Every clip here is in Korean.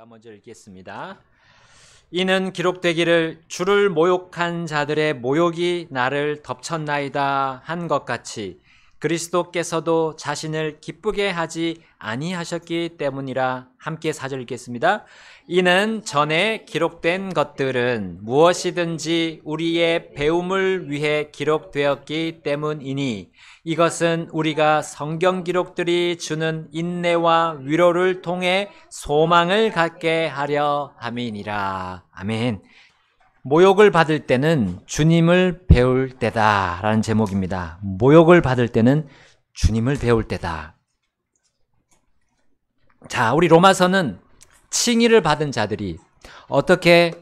먼저 읽겠습니다. 이는 기록되기를 주를 모욕한 자들의 모욕이 나를 덮쳤나이다 한 것 같이 그리스도께서도 자신을 기쁘게 하지 아니하셨기 때문이라. 함께 4절 읽겠습니다. 이는 전에 기록된 것들은 무엇이든지 우리의 배움을 위해 기록되었기 때문이니 이것은 우리가 성경 기록들이 주는 인내와 위로를 통해 소망을 갖게 하려 함이니라. 아멘. 모욕을 받을 때는 주님을 배울 때다 라는 제목입니다. 모욕을 받을 때는 주님을 배울 때다. 자, 우리 로마서는 칭의를 받은 자들이 어떻게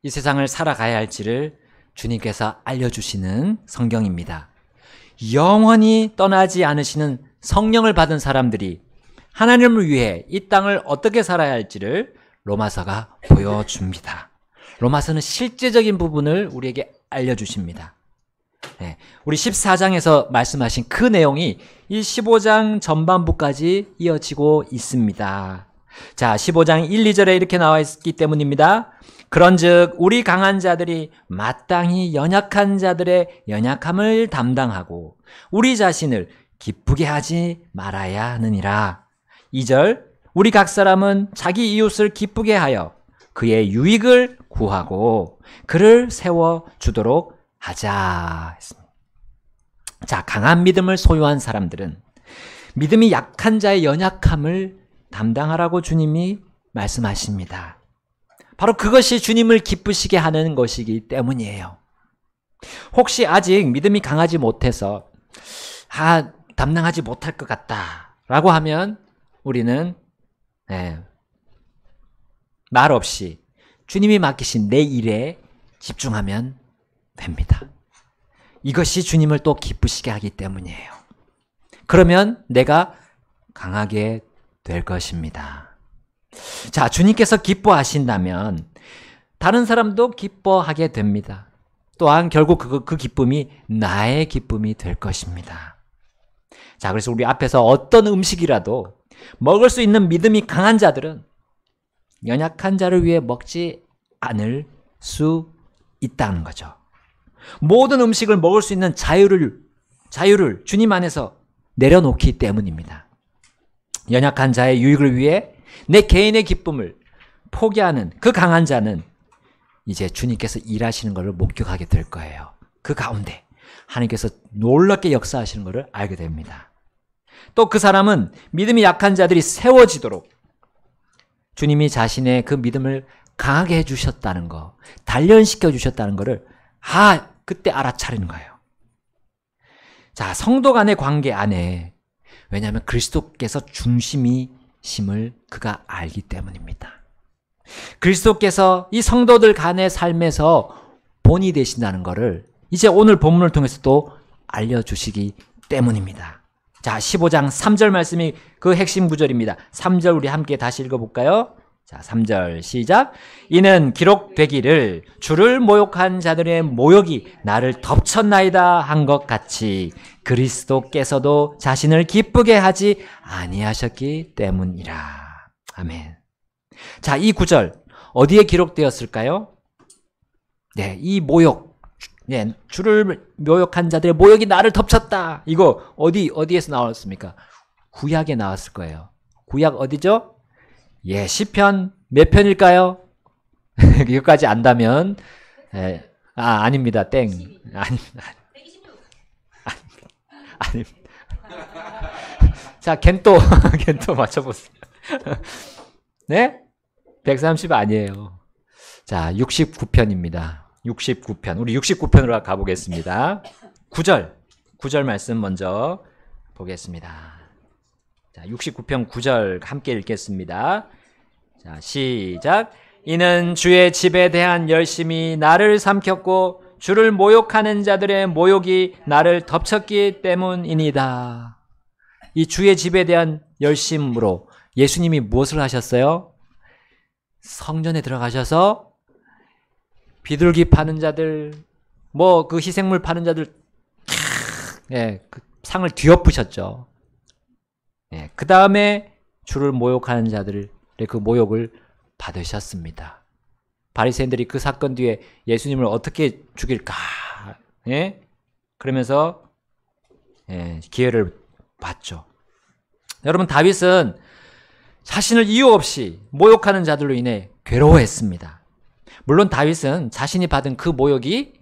이 세상을 살아가야 할지를 주님께서 알려주시는 성경입니다. 영원히 떠나지 않으시는 성령을 받은 사람들이 하나님을 위해 이 땅을 어떻게 살아야 할지를 로마서가 보여줍니다. 로마서는 실제적인 부분을 우리에게 알려주십니다. 네, 우리 14장에서 말씀하신 그 내용이 이 15장 전반부까지 이어지고 있습니다. 자, 15장 1, 2절에 이렇게 나와 있기 때문입니다. 그런즉 우리 강한 자들이 마땅히 연약한 자들의 연약함을 담당하고 우리 자신을 기쁘게 하지 말아야 하느니라. 2절, 우리 각 사람은 자기 이웃을 기쁘게 하여 그의 유익을 구하고 그를 세워주도록 하자 했습니다. 자, 강한 믿음을 소유한 사람들은 믿음이 약한 자의 연약함을 담당하라고 주님이 말씀하십니다. 바로 그것이 주님을 기쁘시게 하는 것이기 때문이에요. 혹시 아직 믿음이 강하지 못해서 담당하지 못할 것 같다 라고 하면 우리는 말 없이 주님이 맡기신 내 일에 집중하면 됩니다. 이것이 주님을 또 기쁘시게 하기 때문이에요. 그러면 내가 강하게 될 것입니다. 자, 주님께서 기뻐하신다면 다른 사람도 기뻐하게 됩니다. 또한 결국 그 기쁨이 나의 기쁨이 될 것입니다. 자, 그래서 우리 앞에서 어떤 음식이라도 먹을 수 있는 믿음이 강한 자들은 연약한 자를 위해 먹지 않을 수 있다는 거죠. 모든 음식을 먹을 수 있는 자유를 주님 안에서 내려놓기 때문입니다. 연약한 자의 유익을 위해 내 개인의 기쁨을 포기하는 그 강한 자는 이제 주님께서 일하시는 것을 목격하게 될 거예요. 그 가운데 하나님께서 놀랍게 역사하시는 것을 알게 됩니다. 또 그 사람은 믿음이 약한 자들이 세워지도록 주님이 자신의 그 믿음을 강하게 해주셨다는 거, 단련시켜 주셨다는 것을 그때 알아차리는 거예요. 자, 성도 간의 관계 안에, 왜냐하면 그리스도께서 중심이심을 그가 알기 때문입니다. 그리스도께서 이 성도들 간의 삶에서 본이 되신다는 것을 이제 오늘 본문을 통해서 또 알려주시기 때문입니다. 자, 15장 3절 말씀이 그 핵심 구절입니다. 3절 우리 함께 다시 읽어볼까요? 자, 3절 시작. 이는 기록되기를 주를 모욕한 자들의 모욕이 나를 덮쳤나이다 한 것 같이 그리스도께서도 자신을 기쁘게 하지 아니하셨기 때문이라. 아멘. 자, 이 구절 어디에 기록되었을까요? 네, 이 모욕. 네, 주를 모욕한 자들의 모욕이 나를 덮쳤다. 이거 어디에서 나왔습니까? 구약에 나왔을 거예요. 구약 어디죠? 예, 시편 몇 편일까요? 이거까지 안다면 아닙니다. 땡. 아닙니다. 자, 겐또 맞춰보세요. 네? 130 아니에요. 자, 69편입니다. 69편. 우리 69편으로 가보겠습니다. 9절 말씀 먼저 보겠습니다. 자, 69편 9절 함께 읽겠습니다. 자, 시작. 이는 주의 집에 대한 열심이 나를 삼켰고 주를 모욕하는 자들의 모욕이 나를 덮쳤기 때문이니다. 이 주의 집에 대한 열심으로 예수님이 무엇을 하셨어요? 성전에 들어가셔서 비둘기 파는 자들, 그 희생물 파는 자들, 그 상을 뒤엎으셨죠. 그 다음에 주를 모욕하는 자들의 그 모욕을 받으셨습니다. 바리새인들이 그 사건 뒤에 예수님을 어떻게 죽일까? 예? 그러면서 기회를 봤죠. 여러분, 다윗은 자신을 이유 없이 모욕하는 자들로 인해 괴로워했습니다. 물론 다윗은 자신이 받은 그 모욕이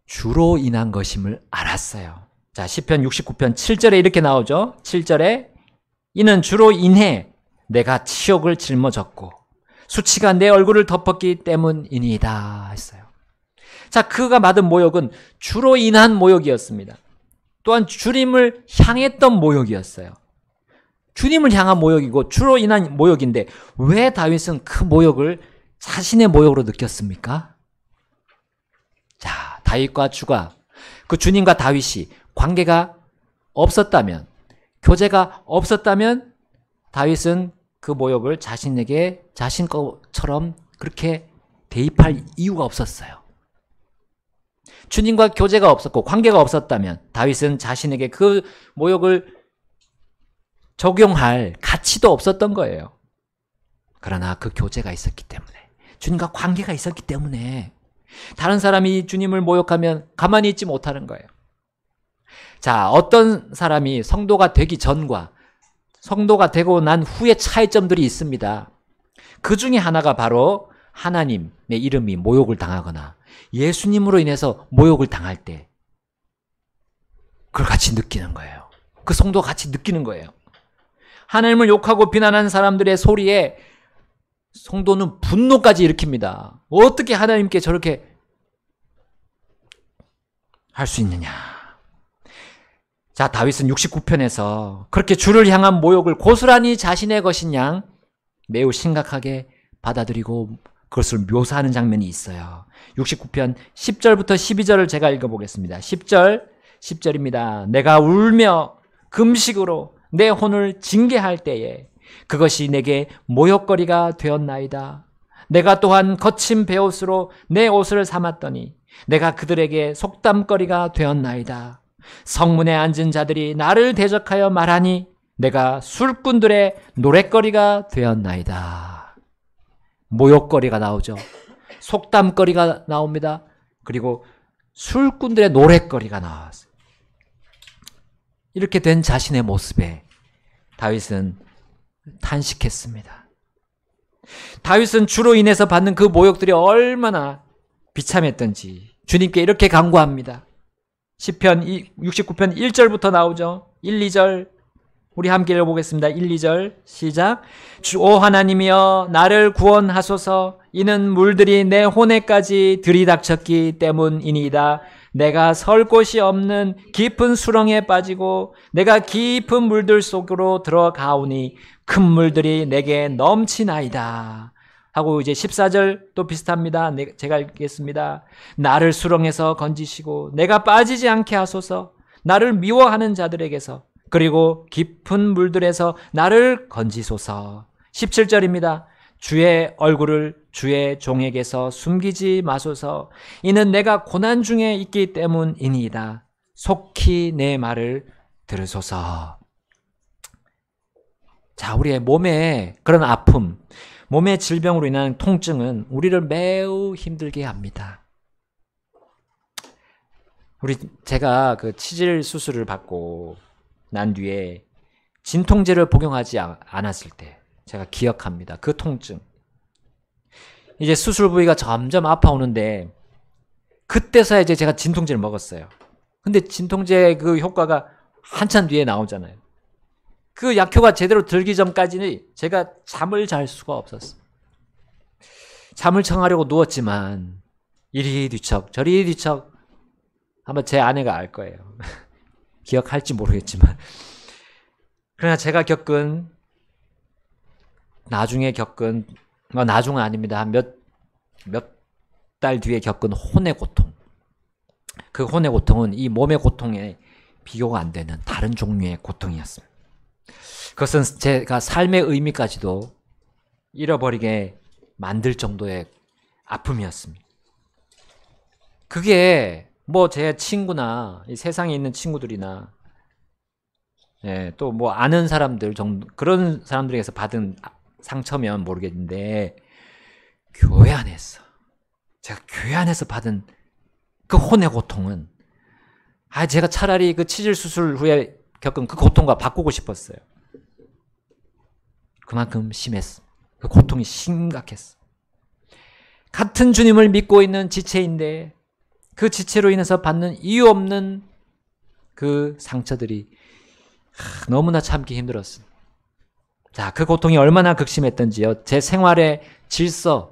주로 인한 것임을 알았어요. 자, 시편 69편 7절에 이렇게 나오죠. 7절에 이는 주로 인해 내가 치욕을 짊어졌고 수치가 내 얼굴을 덮었기 때문이니이다 했어요. 자, 그가 받은 모욕은 주로 인한 모욕이었습니다. 또한 주님을 향했던 모욕이었어요. 주님을 향한 모욕이고 주로 인한 모욕인데 왜 다윗은 그 모욕을 자신의 모욕으로 느꼈습니까? 자, 다윗과 주가, 그 주님과 다윗이 관계가 없었다면, 교제가 없었다면 다윗은 그 모욕을 자신에게 자신 것처럼 그렇게 대입할 이유가 없었어요. 주님과 교제가 없었고 관계가 없었다면 다윗은 자신에게 그 모욕을 적용할 가치도 없었던 거예요. 그러나 그 교제가 있었기 때문에, 주님과 관계가 있었기 때문에 다른 사람이 주님을 모욕하면 가만히 있지 못하는 거예요. 자, 어떤 사람이 성도가 되기 전과 성도가 되고 난 후의 차이점들이 있습니다. 그 중에 하나가 바로 하나님의 이름이 모욕을 당하거나 예수님으로 인해서 모욕을 당할 때 그걸 같이 느끼는 거예요. 그 성도가 같이 느끼는 거예요. 하나님을 욕하고 비난하는 사람들의 소리에 성도는 분노까지 일으킵니다. 어떻게 하나님께 저렇게 할 수 있느냐. 자, 다윗은 69편에서 그렇게 주를 향한 모욕을 고스란히 자신의 것인 양 매우 심각하게 받아들이고 그것을 묘사하는 장면이 있어요. 69편 10절부터 12절을 제가 읽어보겠습니다. 10절입니다. 내가 울며 금식으로 내 혼을 징계할 때에 그것이 내게 모욕거리가 되었나이다. 내가 또한 거친 베옷으로 내 옷을 삼았더니 내가 그들에게 속담거리가 되었나이다. 성문에 앉은 자들이 나를 대적하여 말하니 내가 술꾼들의 노랫거리가 되었나이다. 모욕거리가 나오죠. 속담거리가 나옵니다. 그리고 술꾼들의 노랫거리가 나왔어요. 이렇게 된 자신의 모습에 다윗은 탄식했습니다. 다윗은 주로 인해서 받는 그 모욕들이 얼마나 비참했던지 주님께 이렇게 간구합니다. 시편 69편 1절부터 나오죠. 1, 2절 우리 함께 읽어보겠습니다. 1, 2절 시작. 오 하나님이여 나를 구원하소서. 이는 물들이 내 혼에까지 들이닥쳤기 때문이니이다. 내가 설 곳이 없는 깊은 수렁에 빠지고 내가 깊은 물들 속으로 들어가오니 큰 물들이 내게 넘치나이다. 하고 이제 14절 또 비슷합니다. 제가 읽겠습니다. 나를 수렁에서 건지시고 내가 빠지지 않게 하소서. 나를 미워하는 자들에게서 그리고 깊은 물들에서 나를 건지소서. 17절입니다. 주의 얼굴을 주의 종에게서 숨기지 마소서. 이는 내가 고난 중에 있기 때문이니이다. 속히 내 말을 들으소서. 자, 우리의 몸에 그런 아픔, 몸의 질병으로 인한 통증은 우리를 매우 힘들게 합니다. 제가 그 치질 수술을 받고 난 뒤에 진통제를 복용하지 않았을 때 제가 기억합니다. 그 통증. 이제 수술 부위가 점점 아파오는데 그때서야 이제 제가 진통제를 먹었어요. 근데 진통제 그 효과가 한참 뒤에 나오잖아요. 그 약효가 제대로 들기 전까지는 제가 잠을 잘 수가 없었어요. 잠을 청하려고 누웠지만 이리 뒤척 저리 뒤척 아마 제 아내가 알 거예요. 기억할지 모르겠지만. 그러나 제가 나중에 겪은 나중은 아닙니다. 몇 달 뒤에 겪은 혼의 고통. 그 혼의 고통은 이 몸의 고통에 비교가 안 되는 다른 종류의 고통이었습니다. 그것은 제가 삶의 의미까지도 잃어버리게 만들 정도의 아픔이었습니다. 그게 제 친구나 이 세상에 있는 친구들이나 또 아는 사람들 정도 그런 사람들에게서 받은 상처면 모르겠는데 교회 안에서 제가 교회 안에서 받은 그 혼의 고통은 제가 차라리 그 치질 수술 후에 겪은 그 고통과 바꾸고 싶었어요. 그만큼 심했어. 그 고통이 심각했어. 같은 주님을 믿고 있는 지체인데 그 지체로 인해서 받는 이유 없는 그 상처들이 너무나 참기 힘들었어요. 자, 그 고통이 얼마나 극심했던지요. 제 생활의 질서도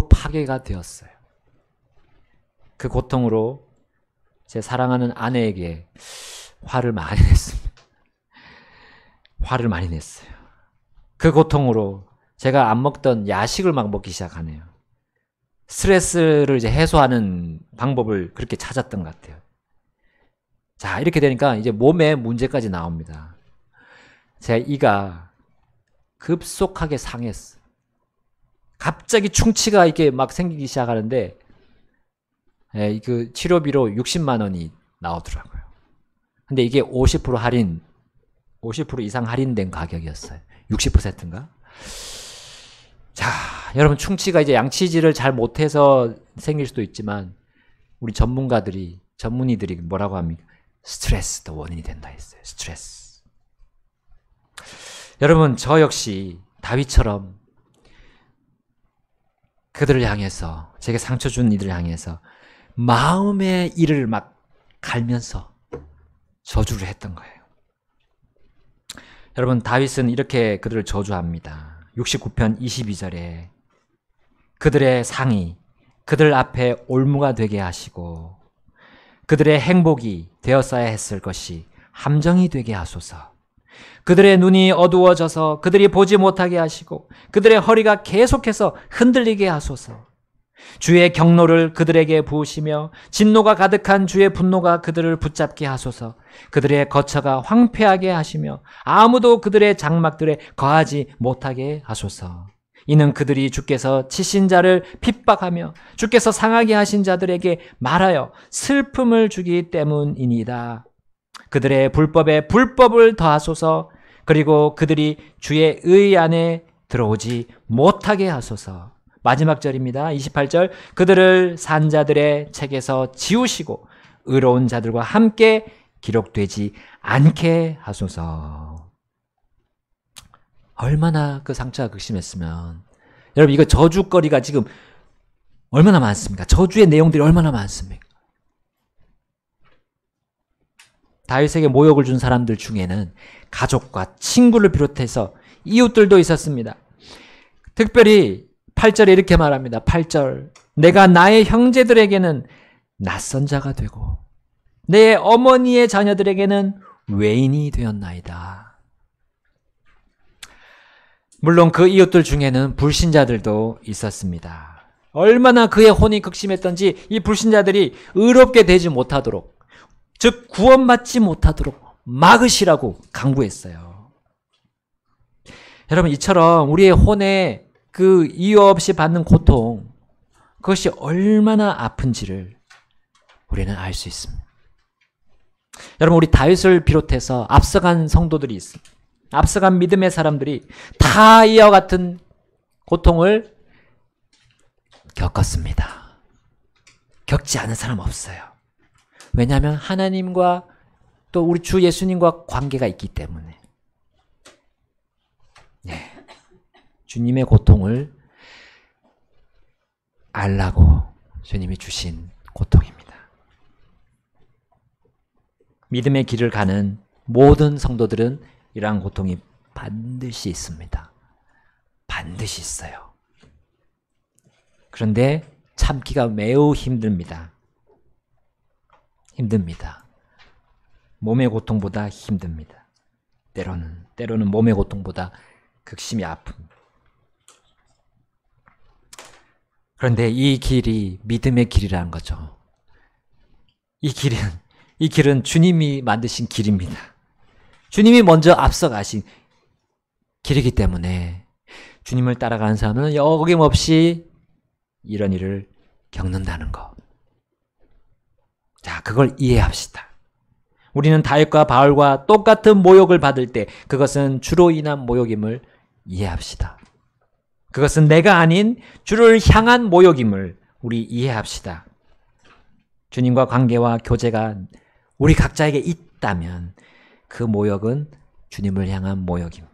파괴가 되었어요. 그 고통으로 제 사랑하는 아내에게 화를 많이 냈습니다. 화를 많이 냈어요. 그 고통으로 제가 안 먹던 야식을 막 먹기 시작하네요. 스트레스를 이제 해소하는 방법을 그렇게 찾았던 것 같아요. 자, 이렇게 되니까 이제 몸에 문제까지 나옵니다. 제 이가 급속하게 상했어. 갑자기 충치가 이렇게 막 생기기 시작하는데, 그 치료비로 60만 원이 나오더라고요. 근데 이게 50% 할인, 50% 이상 할인된 가격이었어요. 60%인가? 자, 여러분 충치가 이제 양치질을 잘 못해서 생길 수도 있지만 우리 전문의들이 뭐라고 합니까? 스트레스도 원인이 된다 했어요. 스트레스. 여러분 저 역시 다윗처럼 그들을 향해서 제게 상처 준 이들을 향해서 마음의 이를 막 갈면서 저주를 했던 거예요. 여러분 다윗은 이렇게 그들을 저주합니다. 69편 22절에 그들의 상이 그들 앞에 올무가 되게 하시고 그들의 행복이 되었어야 했을 것이 함정이 되게 하소서. 그들의 눈이 어두워져서 그들이 보지 못하게 하시고 그들의 허리가 계속해서 흔들리게 하소서. 주의 경노를 그들에게 부으시며 진노가 가득한 주의 분노가 그들을 붙잡게 하소서. 그들의 거처가 황폐하게 하시며 아무도 그들의 장막들에 거하지 못하게 하소서. 이는 그들이 주께서 치신 자를 핍박하며 주께서 상하게 하신 자들에게 말하여 슬픔을 주기 때문이니이다. 그들의 불법에 불법을 더하소서. 그리고 그들이 주의 의 안에 들어오지 못하게 하소서. 마지막 절입니다. 28절. 그들을 산자들의 책에서 지우시고 의로운 자들과 함께 기록되지 않게 하소서. 얼마나 그 상처가 극심했으면. 여러분 이거 저주거리가 지금 얼마나 많습니까? 저주의 내용들이 얼마나 많습니까? 다윗에게 모욕을 준 사람들 중에는 가족과 친구를 비롯해서 이웃들도 있었습니다. 특별히 8절에 이렇게 말합니다. 8절. 내가 나의 형제들에게는 낯선 자가 되고 내 어머니의 자녀들에게는 외인이 되었나이다. 물론 그 이웃들 중에는 불신자들도 있었습니다. 얼마나 그의 혼이 극심했던지 이 불신자들이 의롭게 되지 못하도록, 즉 구원받지 못하도록 막으시라고 강구했어요. 여러분 이처럼 우리의 혼에 그 이유 없이 받는 고통, 그것이 얼마나 아픈지를 우리는 알 수 있습니다. 여러분 우리 다윗을 비롯해서 앞서간 성도들이 있습니다. 앞서간 믿음의 사람들이 다 이와 같은 고통을 겪었습니다. 겪지 않은 사람 없어요. 왜냐하면 하나님과 또 우리 주 예수님과 관계가 있기 때문에. 네. 주님의 고통을 알라고 주님이 주신 고통입니다. 믿음의 길을 가는 모든 성도들은 이러한 고통이 반드시 있습니다. 반드시 있어요. 그런데 참기가 매우 힘듭니다. 힘듭니다. 몸의 고통보다 힘듭니다. 때로는 몸의 고통보다 극심히 아픕니다. 그런데 이 길이 믿음의 길이라는 거죠. 이 길은 주님이 만드신 길입니다. 주님이 먼저 앞서가신 길이기 때문에 주님을 따라가는 사람은 어김없이 이런 일을 겪는다는 거. 자, 그걸 이해합시다. 우리는 다윗과 바울과 똑같은 모욕을 받을 때 그것은 주로 인한 모욕임을 이해합시다. 그것은 내가 아닌 주를 향한 모욕임을 우리 이해합시다. 주님과 관계와 교제가 우리 각자에게 있다면 그 모욕은 주님을 향한 모욕입니다.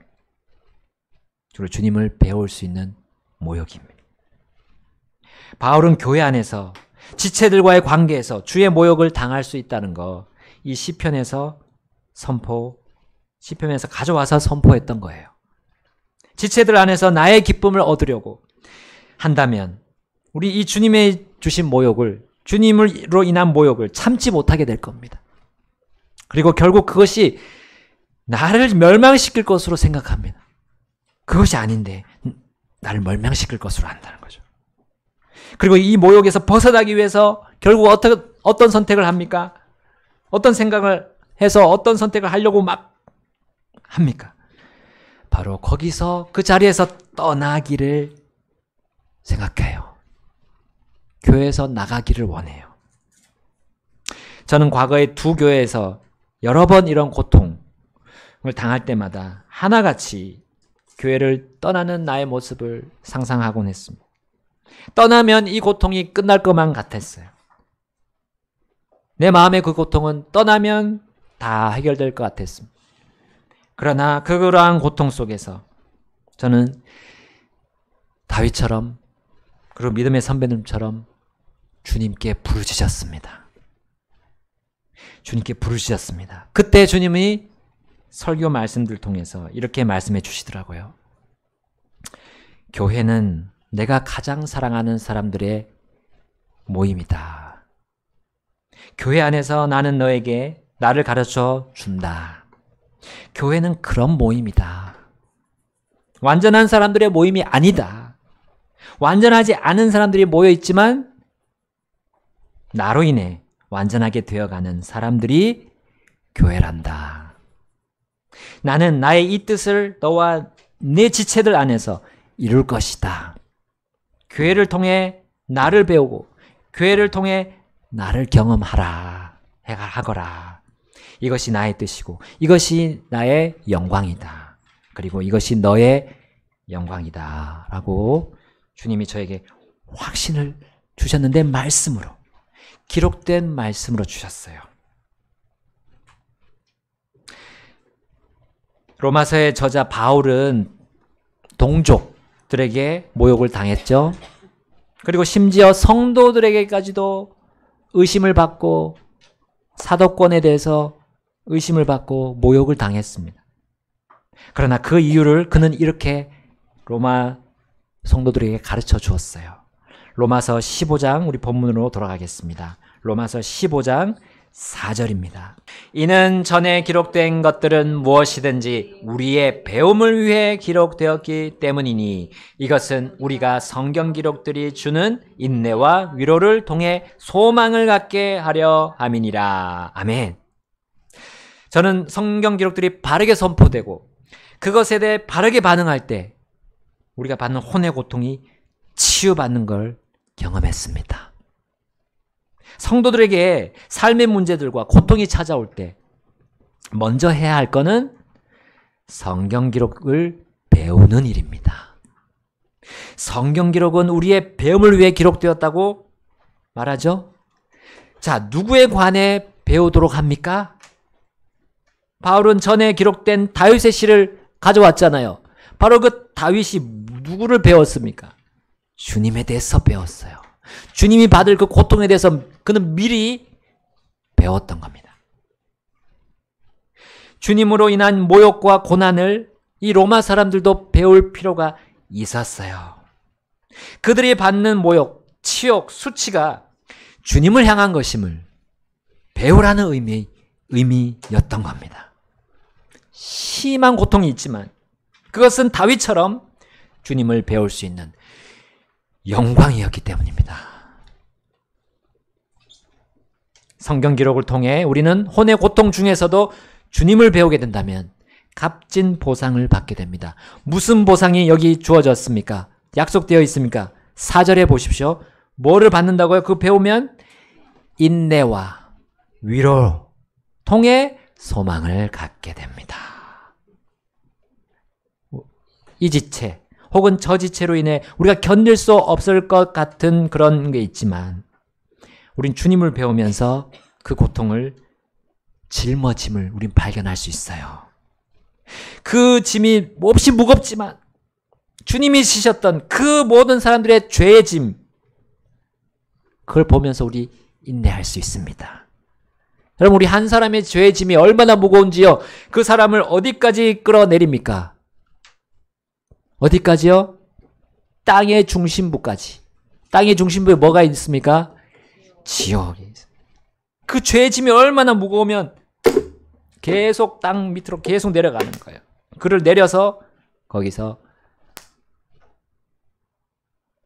주님을 배울 수 있는 모욕입니다. 바울은 교회 안에서 지체들과의 관계에서 주의 모욕을 당할 수 있다는 거, 이 시편에서 가져와서 선포했던 거예요. 지체들 안에서 나의 기쁨을 얻으려고 한다면 우리 이 주님의 주신 모욕을, 주님으로 인한 모욕을 참지 못하게 될 겁니다. 그리고 결국 그것이 나를 멸망시킬 것으로 생각합니다. 그것이 아닌데 나를 멸망시킬 것으로 한다는 거죠. 그리고 이 모욕에서 벗어나기 위해서 결국 어떤 선택을 합니까? 어떤 생각을 해서 어떤 선택을 하려고 막 합니까? 바로 거기서 그 자리에서 떠나기를 생각해요. 교회에서 나가기를 원해요. 저는 과거에 두 교회에서 여러 번 이런 고통을 당할 때마다 하나같이 교회를 떠나는 나의 모습을 상상하곤 했습니다. 떠나면 이 고통이 끝날 것만 같았어요. 내 마음의 그 고통은 떠나면 다 해결될 것 같았습니다. 그러나 그러한 고통 속에서 저는 다윗처럼, 그리고 믿음의 선배님처럼 주님께 부르짖었습니다. 주님께 부르짖었습니다. 그때 주님이 설교 말씀들 통해서 이렇게 말씀해 주시더라고요. 교회는 내가 가장 사랑하는 사람들의 모임이다. 교회 안에서 나는 너에게 나를 가르쳐 준다. 교회는 그런 모임이다. 완전한 사람들의 모임이 아니다. 완전하지 않은 사람들이 모여 있지만 나로 인해 완전하게 되어가는 사람들이 교회란다. 나는 나의 이 뜻을 너와 내 지체들 안에서 이룰 것이다. 교회를 통해 나를 배우고 교회를 통해 나를 경험하라, 하거라. 이것이 나의 뜻이고 이것이 나의 영광이다. 그리고 이것이 너의 영광이다 라고 주님이 저에게 확신을 주셨는데, 말씀으로, 기록된 말씀으로 주셨어요. 로마서의 저자 바울은 동족들에게 모욕을 당했죠. 그리고 심지어 성도들에게까지도 의심을 받고, 사도권에 대해서 의심을 받고 모욕을 당했습니다. 그러나 그 이유를 그는 이렇게 로마 성도들에게 가르쳐 주었어요. 로마서 15장, 우리 본문으로 돌아가겠습니다. 로마서 15장 4절입니다. 이는 전에 기록된 것들은 무엇이든지 우리의 배움을 위해 기록되었기 때문이니 이것은 우리가 성경 기록들이 주는 인내와 위로를 통해 소망을 갖게 하려 함이니라. 아멘. 저는 성경 기록들이 바르게 선포되고 그것에 대해 바르게 반응할 때 우리가 받는 혼의 고통이 치유받는 걸 경험했습니다. 성도들에게 삶의 문제들과 고통이 찾아올 때 먼저 해야 할 것은 성경 기록을 배우는 일입니다. 성경 기록은 우리의 배움을 위해 기록되었다고 말하죠. 자, 누구에 관해 배우도록 합니까? 바울은 전에 기록된 다윗의 시를 가져왔잖아요. 바로 그 다윗이 누구를 배웠습니까? 주님에 대해서 배웠어요. 주님이 받을 그 고통에 대해서 그는 미리 배웠던 겁니다. 주님으로 인한 모욕과 고난을 이 로마 사람들도 배울 필요가 있었어요. 그들이 받는 모욕, 치욕, 수치가 주님을 향한 것임을 배우라는 의미였던 겁니다. 심한 고통이 있지만 그것은 다윗처럼 주님을 배울 수 있는 영광이었기 때문입니다. 성경 기록을 통해 우리는 혼의 고통 중에서도 주님을 배우게 된다면 값진 보상을 받게 됩니다. 무슨 보상이 여기 주어졌습니까? 약속되어 있습니까? 4절에 보십시오. 뭐를 받는다고요? 그 배우면 인내와 위로 통해 소망을 갖게 됩니다. 이 지체 혹은 저 지체로 인해 우리가 견딜 수 없을 것 같은 그런 게 있지만 우린 주님을 배우면서 그 고통을 짊어짐을 우린 발견할 수 있어요. 그 짐이 몹시 무겁지만 주님이 지셨던 그 모든 사람들의 죄의 짐, 그걸 보면서 우리 인내할 수 있습니다. 여러분, 우리 한 사람의 죄의 짐이 얼마나 무거운지요. 그 사람을 어디까지 끌어내립니까? 어디까지요? 땅의 중심부까지. 땅의 중심부에 뭐가 있습니까? 지옥이 있습니다. 그 죄의 짐이 얼마나 무거우면 계속 땅 밑으로 계속 내려가는 거예요. 그를 내려서 거기서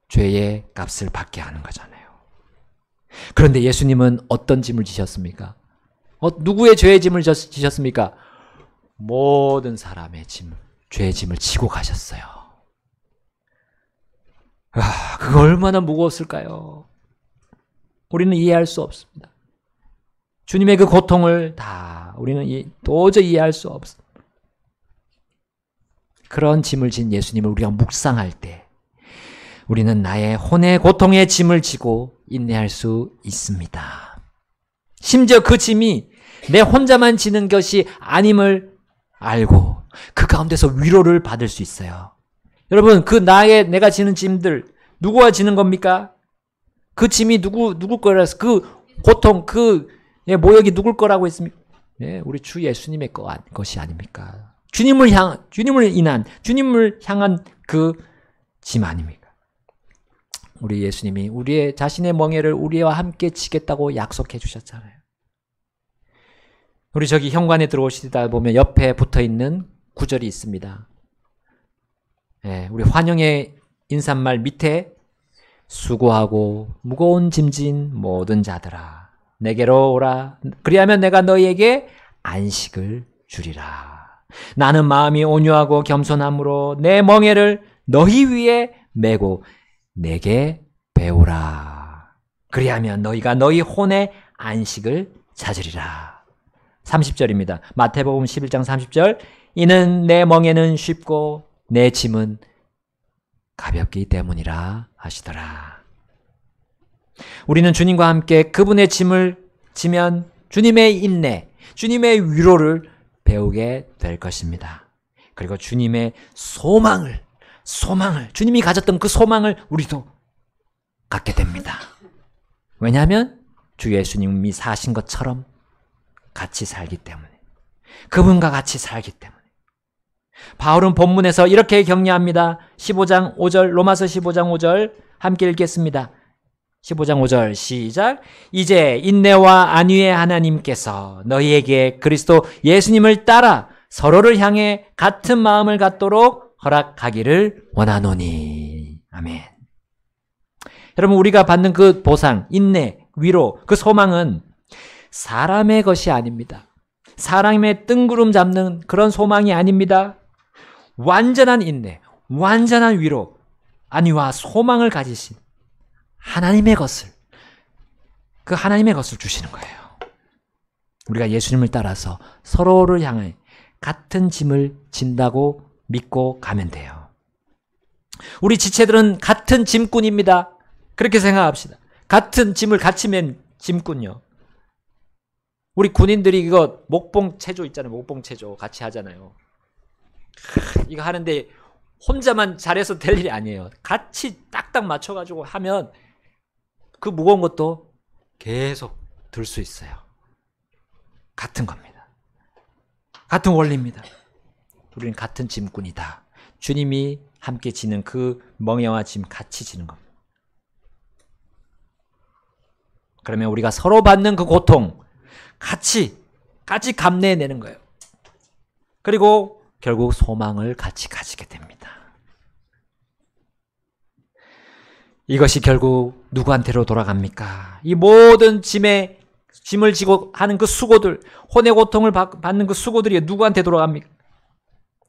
죄의 값을 받게 하는 거잖아요. 그런데 예수님은 어떤 짐을 지셨습니까? 누구의 죄의 짐을 지셨습니까? 모든 사람의 짐을, 죄의 짐을 지고 가셨어요. 그거 얼마나 무거웠을까요? 우리는 이해할 수 없습니다. 주님의 그 고통을 다 우리는 도저히 이해할 수 없습니다. 그런 짐을 진 예수님을 우리가 묵상할 때 우리는 나의 혼의 고통의 짐을 지고 인내할 수 있습니다. 심지어 그 짐이 내 혼자만 지는 것이 아님을 알고 그 가운데서 위로를 받을 수 있어요. 여러분, 내가 지는 짐들 누구와 지는 겁니까? 그 짐이 누구 거라서 그 고통, 그 모욕이 누굴 거라고 했습니까? 네, 우리 주 예수님의 것이 아닙니까? 주님을 향한 그 짐 아닙니까? 우리 예수님이 우리의 자신의 멍에를 우리와 함께 지겠다고 약속해 주셨잖아요. 우리 저기 현관에 들어오시다 보면 옆에 붙어 있는 구절이 있습니다. 네, 우리 환영의 인사말 밑에 수고하고 무거운 짐진 모든 자들아 내게로 오라. 그리하면 내가 너희에게 안식을 주리라. 나는 마음이 온유하고 겸손함으로 내 멍에를 너희 위에 메고 내게 배우라. 그리하면 너희가 너희 혼의 안식을 찾으리라. 30절입니다. 마태복음 11장 30절. 이는 내 멍에는 쉽고 내 짐은 가볍기 때문이라 하시더라. 우리는 주님과 함께 그분의 짐을 지면 주님의 인내, 주님의 위로를 배우게 될 것입니다. 그리고 주님의 소망을 주님이 가졌던 그 소망을 우리도 갖게 됩니다. 왜냐하면 주 예수님이 사신 것처럼 같이 살기 때문에, 그분과 같이 살기 때문에. 바울은 본문에서 이렇게 격려합니다. 15장 5절, 로마서 15장 5절 함께 읽겠습니다. 15장 5절 시작. 이제 인내와 안위의 하나님께서 너희에게 그리스도 예수님을 따라 서로를 향해 같은 마음을 갖도록 허락하기를 원하노니. 아멘. 여러분, 우리가 받는 그 보상, 인내, 위로, 그 소망은 사람의 것이 아닙니다. 사람의 뜬구름 잡는 그런 소망이 아닙니다. 완전한 인내, 완전한 위로, 안위와 소망을 가지신 하나님의 것을, 그 하나님의 것을 주시는 거예요. 우리가 예수님을 따라서 서로를 향해 같은 짐을 진다고 믿고 가면 돼요. 우리 지체들은 같은 짐꾼입니다. 그렇게 생각합시다. 같은 짐을 같이 맨 짐꾼요. 우리 군인들이 이거 목봉 체조 있잖아요. 목봉 체조 같이 하잖아요. 이거 하는데 혼자만 잘해서 될 일이 아니에요. 같이 딱딱 맞춰가지고 하면 그 무거운 것도 계속 들 수 있어요. 같은 겁니다. 같은 원리입니다. 우리는 같은 짐꾼이다. 주님이 함께 지는 그 멍에와 짐 같이 지는 겁니다. 그러면 우리가 서로 받는 그 고통 같이 감내해내는 거예요. 그리고 결국 소망을 같이 가지게 됩니다. 이것이 결국 누구한테로 돌아갑니까? 이 모든 짐을 지고 하는 그 수고들, 혼의 고통을 받는 그 수고들이 누구한테 돌아갑니까?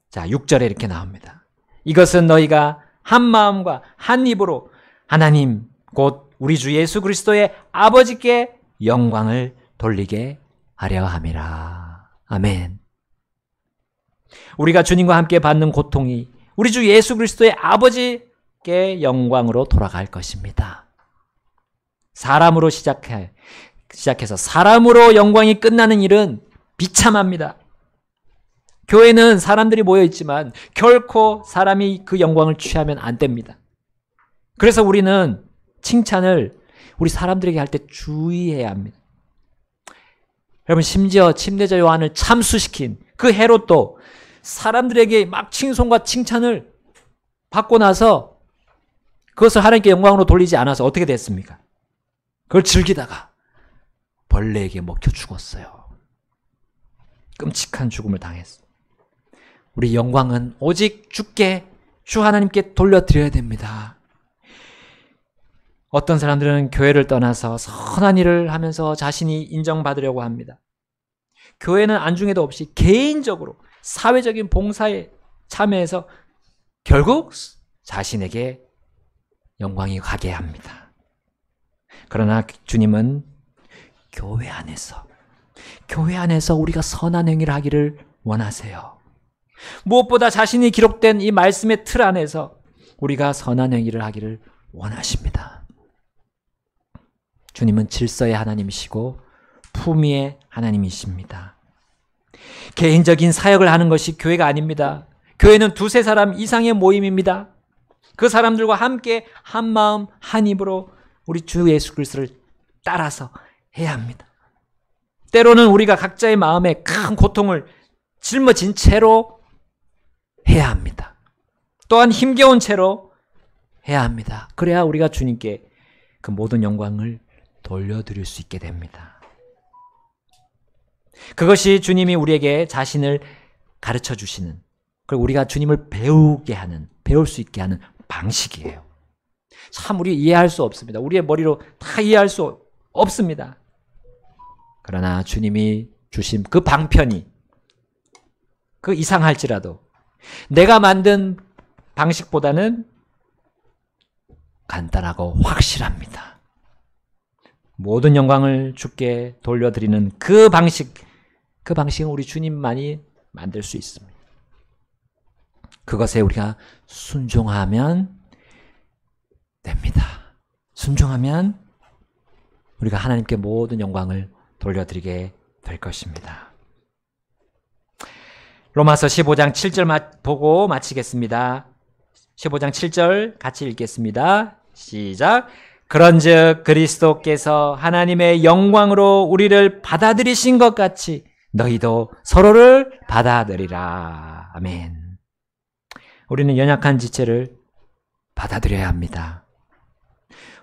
자, 6절에 이렇게 나옵니다. 이것은 너희가 한 마음과 한 입으로 하나님 곧 우리 주 예수 그리스도의 아버지께 영광을 돌리게 하려 함이라. 아멘. 우리가 주님과 함께 받는 고통이 우리 주 예수 그리스도의 아버지께 영광으로 돌아갈 것입니다. 사람으로 시작해서 사람으로 영광이 끝나는 일은 비참합니다. 교회는 사람들이 모여 있지만 결코 사람이 그 영광을 취하면 안 됩니다. 그래서 우리는 칭찬을 우리 사람들에게 할 때 주의해야 합니다. 여러분, 심지어 침례자 요한을 참수시킨 그 헤롯도 사람들에게 막 칭송과 칭찬을 받고 나서 그것을 하나님께 영광으로 돌리지 않아서 어떻게 됐습니까? 그걸 즐기다가 벌레에게 먹혀 죽었어요. 끔찍한 죽음을 당했어요. 우리 영광은 오직 주께, 주 하나님께 돌려드려야 됩니다. 어떤 사람들은 교회를 떠나서 선한 일을 하면서 자신이 인정받으려고 합니다. 교회는 안중에도 없이 개인적으로 사회적인 봉사에 참여해서 결국 자신에게 영광이 가게 합니다. 그러나 주님은 교회 안에서 우리가 선한 행위를 하기를 원하세요. 무엇보다 자신이 기록된 이 말씀의 틀 안에서 우리가 선한 행위를 하기를 원하십니다. 주님은 질서의 하나님이시고 품위의 하나님이십니다. 개인적인 사역을 하는 것이 교회가 아닙니다. 교회는 두세 사람 이상의 모임입니다. 그 사람들과 함께 한 마음 한 입으로 우리 주 예수 그리스도를 따라서 해야 합니다. 때로는 우리가 각자의 마음에 큰 고통을 짊어진 채로 해야 합니다. 또한 힘겨운 채로 해야 합니다. 그래야 우리가 주님께 그 모든 영광을 돌려드릴 수 있게 됩니다. 그것이 주님이 우리에게 자신을 가르쳐 주시는, 그리고 우리가 주님을 배울 수 있게 하는 방식이에요. 참 우리 이해할 수 없습니다. 우리의 머리로 다 이해할 수 없습니다. 그러나 주님이 주신 그 방편이 그 이상할지라도 내가 만든 방식보다는 간단하고 확실합니다. 모든 영광을 주께 돌려드리는 그 방식은 우리 주님만이 만들 수 있습니다. 그것에 우리가 순종하면 됩니다. 순종하면 우리가 하나님께 모든 영광을 돌려드리게 될 것입니다. 로마서 15장 7절 보고 마치겠습니다. 15장 7절 같이 읽겠습니다. 시작. 그런즉 그리스도께서 하나님의 영광으로 우리를 받아들이신 것 같이 너희도 서로를 받아들이라. 아멘. 우리는 연약한 지체를 받아들여야 합니다.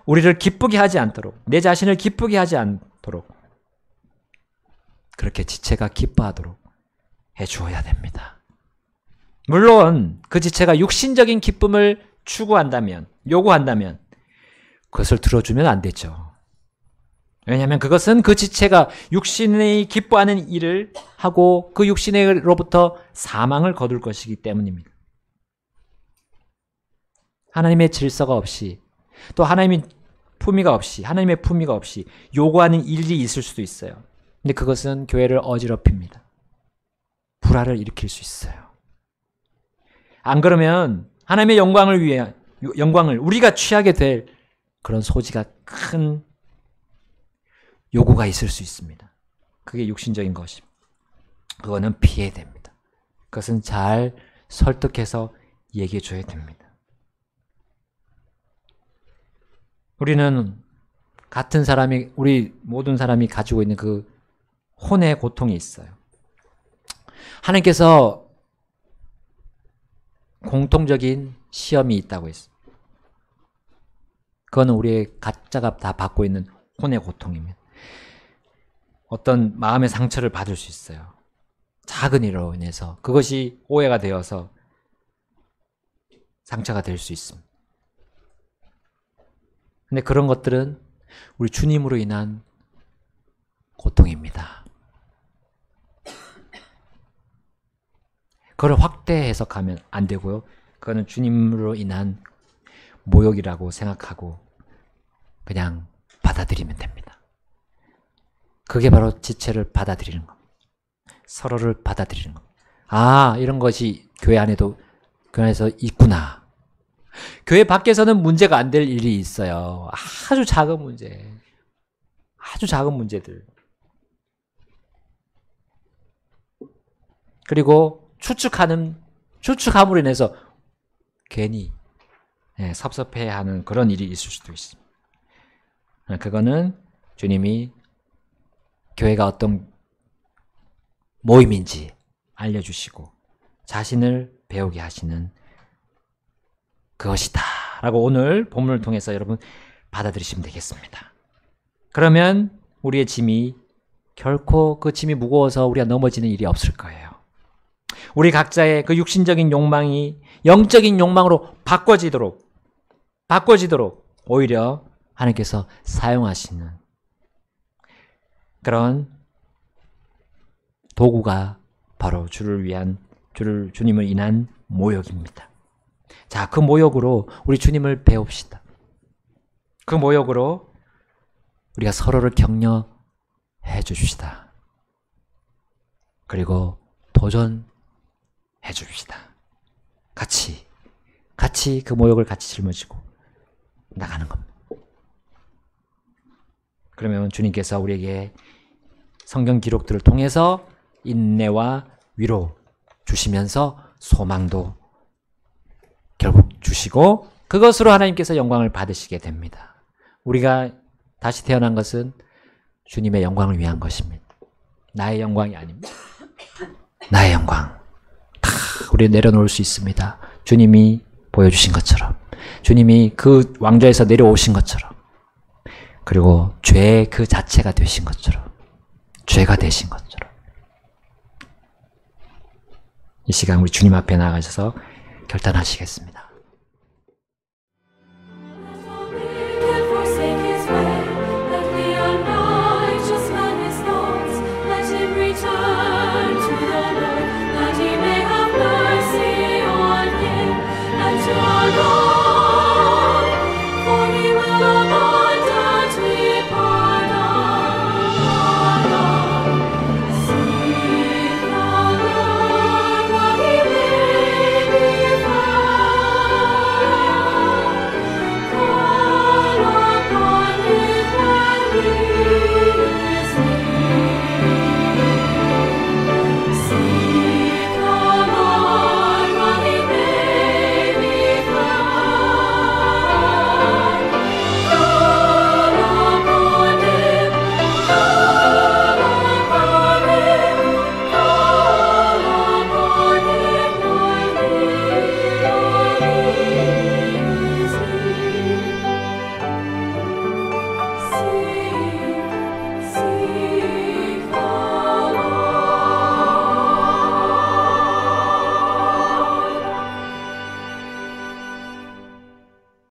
우리를 기쁘게 하지 않도록, 내 자신을 기쁘게 하지 않도록 그렇게 지체가 기뻐하도록 해주어야 됩니다. 물론 그 지체가 육신적인 기쁨을 요구한다면 그것을 들어주면 안 되죠. 왜냐하면 그것은 그 지체가 육신이 기뻐하는 일을 하고 그 육신으로부터 사망을 거둘 것이기 때문입니다. 하나님의 질서가 없이, 또 하나님의 품위가 없이 요구하는 일이 있을 수도 있어요. 근데 그것은 교회를 어지럽힙니다. 불화를 일으킬 수 있어요. 안 그러면 하나님의 영광을 우리가 취하게 될 그런 소지가 큰 요구가 있을 수 있습니다. 그게 육신적인 것입니다. 그거는 피해야 됩니다. 그것은 잘 설득해서 얘기해 줘야 됩니다. 우리는 우리 모든 사람이 가지고 있는 그 혼의 고통이 있어요. 하나님께서 공통적인 시험이 있다고 했어요. 그거는 우리의 각자가 다 받고 있는 혼의 고통입니다. 어떤 마음의 상처를 받을 수 있어요. 작은 일로 인해서 그것이 오해가 되어서 상처가 될 수 있습니다. 근데 그런 것들은 우리 주님으로 인한 고통입니다. 그걸 확대 해석하면 안 되고요. 그거는 주님으로 인한 모욕이라고 생각하고 그냥 받아들이면 됩니다. 그게 바로 지체를 받아들이는 겁니다. 서로를 받아들이는 겁니다. 이런 것이 교회 안에도 그 안에서 있구나. 교회 밖에서는 문제가 안 될 일이 있어요. 아주 작은 문제. 아주 작은 문제들. 그리고 추측함으로 인해서 괜히 섭섭해하는 그런 일이 있을 수도 있습니다. 그거는 주님이 교회가 어떤 모임인지 알려주시고 자신을 배우게 하시는 그것이다 라고 오늘 본문을 통해서 여러분 받아들이시면 되겠습니다. 그러면 우리의 짐이 결코 그 짐이 무거워서 우리가 넘어지는 일이 없을 거예요. 우리 각자의 그 육신적인 욕망이 영적인 욕망으로 바꿔지도록 오히려 하나님께서 사용하시는 그런 도구가 바로 주님을 인한 모욕입니다. 자, 그 모욕으로 우리 주님을 배웁시다. 그 모욕으로 우리가 서로를 격려해 줍시다. 그리고 도전해 줍시다. 같이 그 모욕을 같이 짊어지고 나가는 겁니다. 그러면 주님께서 우리에게 성경 기록들을 통해서 인내와 위로 주시면서 소망도 결국 주시고 그것으로 하나님께서 영광을 받으시게 됩니다. 우리가 다시 태어난 것은 주님의 영광을 위한 것입니다. 나의 영광이 아닙니다. 나의 영광 다 우리 내려놓을 수 있습니다. 주님이 보여주신 것처럼 주님이 그 왕좌에서 내려오신 것처럼 그리고 죄의 그 자체가 되신 것처럼 죄가 되신 것처럼 이 시간 우리 주님 앞에 나가셔서 결단하시겠습니다.